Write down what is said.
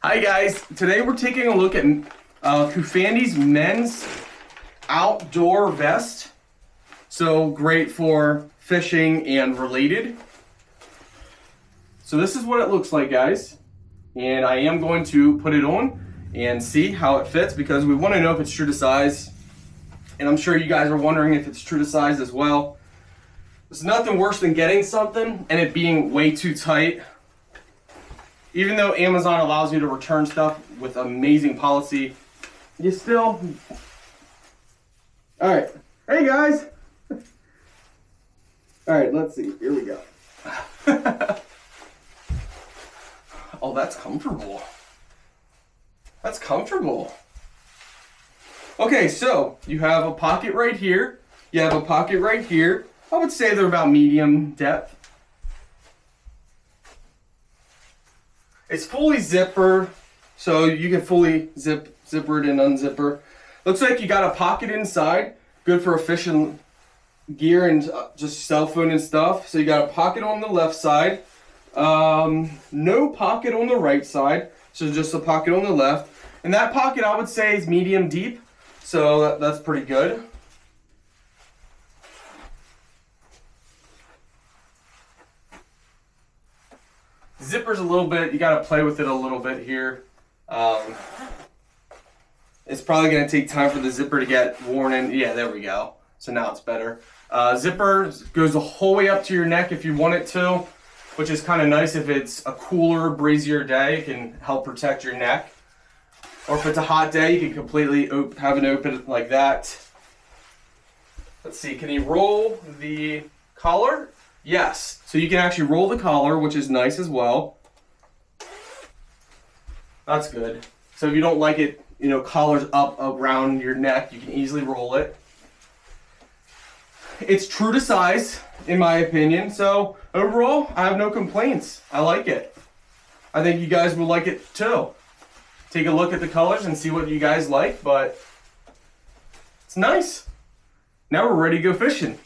Hi guys, today we're taking a look at COOFANDY's men's outdoor vest. So great for fishing and related. So this is what it looks like, guys. And I am going to put it on and see how it fits because we want to know if it's true to size. And I'm sure you guys are wondering if it's true to size as well. There's nothing worse than getting something and it being way too tight. Even though Amazon allows you to return stuff with amazing policy, you still... Alright, hey guys! Alright, let's see, here we go. Oh, that's comfortable. That's comfortable. Okay, so you have a pocket right here. You have a pocket right here. I would say they're about medium depth. It's fully zippered, so you can fully zipper it and unzipper. Looks like you got a pocket inside, good for fishing gear and just cell phone and stuff. So you got a pocket on the left side, no pocket on the right side, so just a pocket on the left. And that pocket I would say is medium deep, so that's pretty good. Zipper's a little bit, you gotta play with it a little bit here. It's probably gonna take time for the zipper to get worn in. Yeah, there we go. So now it's better. Zipper goes the whole way up to your neck if you want it to, which is kind of nice if it's a cooler, breezier day. It can help protect your neck. Or if it's a hot day, you can completely have it open like that. Let's see, can you roll the collar? Yes, so you can actually roll the collar, which is nice as well. That's good. So if you don't like it, you know, collars up around your neck, you can easily roll it. It's true to size, in my opinion. So overall, I have no complaints. I like it. I think you guys will like it too. Take a look at the colors and see what you guys like, but it's nice. Now we're ready to go fishing.